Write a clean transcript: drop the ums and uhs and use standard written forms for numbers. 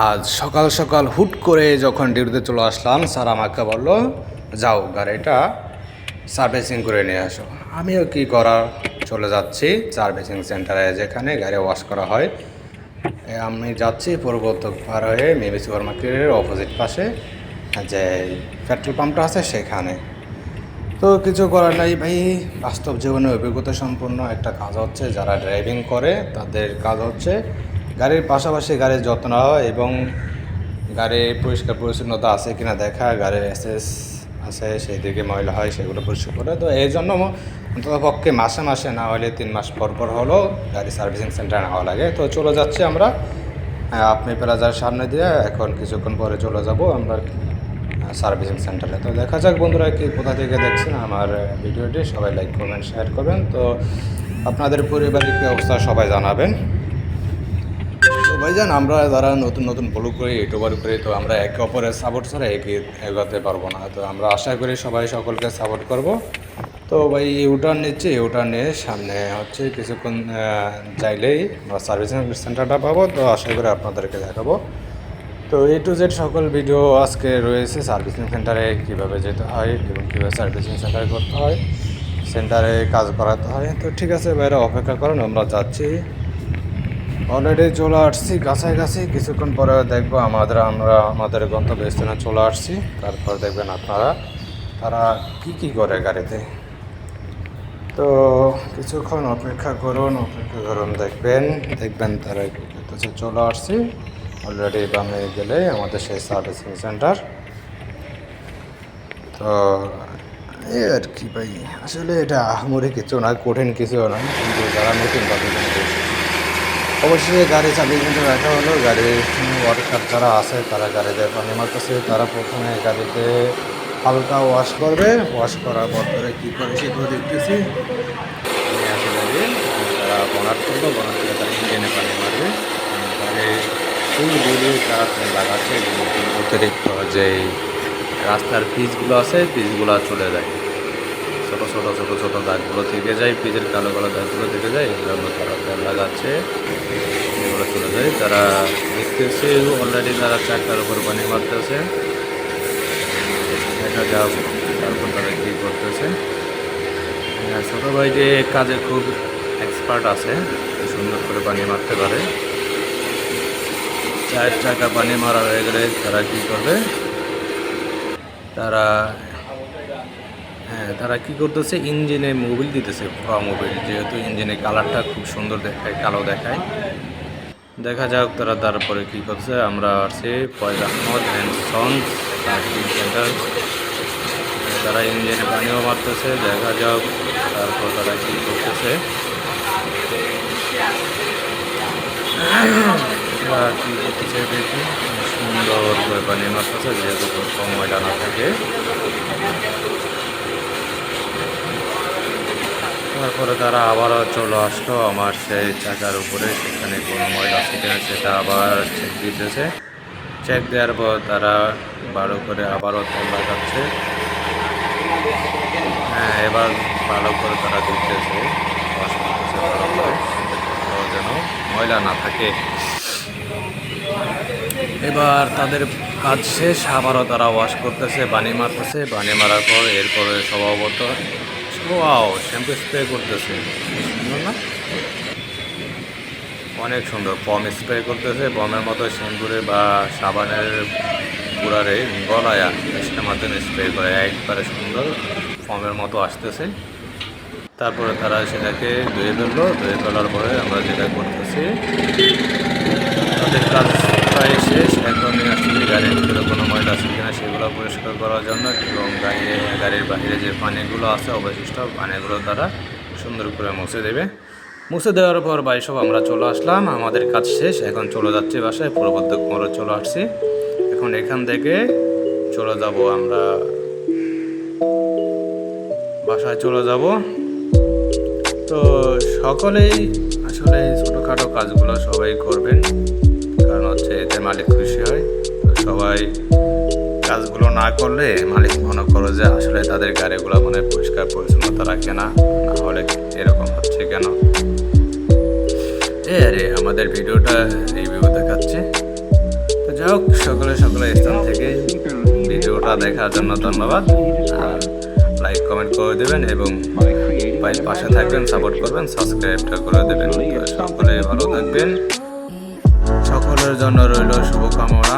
আজ সকাল সকাল হুট করে যখন ডিউটিতে চলে আসলাম, স্যার আমাকে বললো যাও গাড়িটা সার্ভিসিং করে নিয়ে আসো। আমিও কি করার চলে যাচ্ছি সার্ভিসিং সেন্টারে, যেখানে গাড়ি ওয়াশ করা হয়। আমি যাচ্ছি পূর্বত পার হয়ে মেবি সুপার মার্কেটের অপোজিট পাশে যে পেট্রোল পাম্পটা আছে সেখানে। তো কিছু করার নাই ভাই, বাস্তব জীবনে অভিজ্ঞতা সম্পন্ন একটা কাজ হচ্ছে, যারা ড্রাইভিং করে তাদের কাজ হচ্ছে গাড়ির পাশাপাশি গাড়ির যত্ন নেওয়া এবং গাড়ির পরিষ্কার পরিচ্ছন্নতা আছে কিনা দেখা, গাড়ির এসএস আছে সেই দিকে ময়লা হয় সেগুলো পরিষ্কার করে। তো এই জন্য অন্তত পক্ষে মাসে মাসে না হলে 3 মাস পর পর হলো গাড়ি সার্ভিসিং সেন্টারে নেওয়া লাগে। তো চলে যাচ্ছি আমরা আপনি প্লাজার সামনে দিয়ে, এখন কিছুক্ষণ পরে চলে যাব আমরা সার্ভিসিং সেন্টারে। তো দেখা যাক বন্ধুরা কি কোথা থেকে দেখছেন আমার ভিডিওটি, সবাই লাইক করবেন, শেয়ার করবেন। তো আপনাদের পরিবারের কী অবস্থা সবাই জানাবেন। তো ভাইজান, আমরা যারা নতুন নতুন ব্লগ করি, ইউটিউবার করি, তো আমরা একে অপরের সাপোর্ট ছাড়া এগোতে পারবো না। তো আমরা আশা করি সবাই সকলকে সাপোর্ট করব। তো ভাই ইউটার্ন নিচ্ছে, ইউটার্ন নিয়ে সামনে হচ্ছে কিছুক্ষণ যাইলেই আমরা সার্ভিসিং সেন্টারটা পাবো। তো আশা করি আপনাদেরকে দেখাবো। তো A to Z সকল ভিডিও আজকে রয়েছে সার্ভিসিং সেন্টারে কীভাবে যেতে হয় এবং কীভাবে সার্ভিসিং সেন্টারে করতে হয়, সেন্টারে কাজ করাতে হয়। তো ঠিক আছে বাইরে অপেক্ষা করেন, আমরা যাচ্ছি। অলরেডি চলে আসছি কাছাকাছি, কিছুক্ষণ পরে দেখবো আমরা আমাদের গন্তব্যস্থানে চলে আসছি। তারপর দেখবেন আপনারা তারা কি করে গাড়িতে। তো কিছুক্ষণ অপেক্ষা করুন দেখবেন তারা কী করতেছে। চলে আসছি অলরেডি, বামে গেলে আমাদের সেই সার্ভিসিং সেন্টার। তো এই আর কি ভাই, আসলে এটা আহামরি কিছু না, কঠিন কিছু না, কিন্তু যারা নতুন তাদের জন্য অবশ্যই গাড়ি চালিয়ে কিন্তু রাখা হলো। গাড়ির ওয়ার্কার যারা আছে তারা গাড়িতে পানি মারতেছে, তারা প্রথমে গাড়িতে হালকা ওয়াশ করবে, ওয়াশ করার পর ধরে কী করে সেগুলো দেখতেছি। তারা বনাট করবো, বনাট করে তারা ইঞ্জিনে পানি মারবে। গাড়ির ফুলগুলি তারা লাগাচ্ছে, অতিরিক্ত যেই রাস্তার পিচগুলো আছে পিচগুলো চলে যায়, ছোটো ছোটো ছোটো ছোটো দাগগুলো থেকে যায়, পিচের কালো কালো দাগগুলো থেকে যায়, এগুলো তারা তেল লাগাচ্ছে, এগুলো চলে যায়। তারা দেখতেছে অলরেডি তারা চাকার উপর পানি মারতেছে, দেখা যাক তারপর তারা কী করতেছে। ছোটো ভাইটি কাজে খুব এক্সপার্ট আছে, সুন্দর করে পানি মারতে পারে। 4 চাকা পানি মারা হয়ে গেলে তারা কী করবে, তারা কী করতেছে, ইঞ্জিনে মোবিল দিতেছে, মোবিল, যেহেতু ইঞ্জিনের কালারটা খুব সুন্দর দেখায়, কালো দেখায়। দেখা যাক তারা তারপরে কী করছে। আমরা আসছি Foyez Ahmed and sons servicing centre. তারা ইঞ্জিনে পানিও মারতেছে, দেখা যাক তারপর তারা কী করতেছে। কী করতেছে দেখি, সুন্দর করে পানি মারতেছে, যেহেতু কম ময়লা না থাকে। তারপরে তারা আবারও চলে আসলো আমার সেই চাকার উপরে, সেখানে কোনো ময়লা আছে কিনা সেটা আবার চেক দিতেছে। চেক দেওয়ার পর তারা ভালো করে আবারও তেল লাগাচ্ছে। এবার ভালো করে তারা দিতেছে, ওয়াশ করতেছে ভালো করে, যেন ময়লা না থাকে। এবার তাদের কাজ শেষ, আবারও তারা ওয়াশ করতেছে, পানি মারতেছে। পানি মারার পর এরপরে স্বভাবত শ্যাম্পু স্প্রে করতেছে, সুন্দর না, অনেক সুন্দর। পম স্প্রে করতেছে, পমের মতো শ্যাম্পুরে বা সাবানের গুঁড়ারে গলায় সেটার মাধ্যমে স্প্রে করে, একবারে সুন্দর ফর্মের মতো আসতেছে। তারপরে তারা সেটাকে ধুয়ে ফেললো, ধুয়ে ফেলার পরে আমরা যেটা করতেছি, তাদের কাজ প্রায় শেষ। এখন আসলে গাড়ির ভিতরে কোনো ময়লা আছে কিনা সেগুলো পরিষ্কার করার জন্য, এবং গাড়ির বাইরে যে পানিগুলো আছে অবশিষ্ট পানিগুলো তারা সুন্দর করে মুছে দেবে। মুছে দেওয়ার পর সব আমরা চলে আসলাম, আমাদের কাজ শেষ। এখন চলে যাচ্ছি বাসায়, পূর্ববর্তী মোড়ে চলে আসছি। এখন এখান থেকে চলে যাব, আমরা বাসায় চলে যাব। তো সকলেই আসলে ছোটোখাটো কাজগুলো সবাই করবেন, কারণ হচ্ছে এতে মালিক খুশি হয়। তো সবাই কাজগুলো না করলে মালিক মনে করো যে আসলে তাদের গাড়িগুলো মনে পরিষ্কার পরিচ্ছন্নতা রাখে না, নাহলে এরকম হচ্ছে কেন। আরে আমাদের ভিডিওটা রিভিউ দেখাচ্ছে। যাই হোক, সকলে স্থান থেকে ভিডিওটা দেখার জন্য ধন্যবাদ। আর লাইক কমেন্ট করে দেবেন এবং পাশে থাকবেন, সাপোর্ট করবেন, সাবস্ক্রাইবটা করে দেবেন। সকলে ভালো থাকবেন, সকলের জন্য রইল শুভকামনা।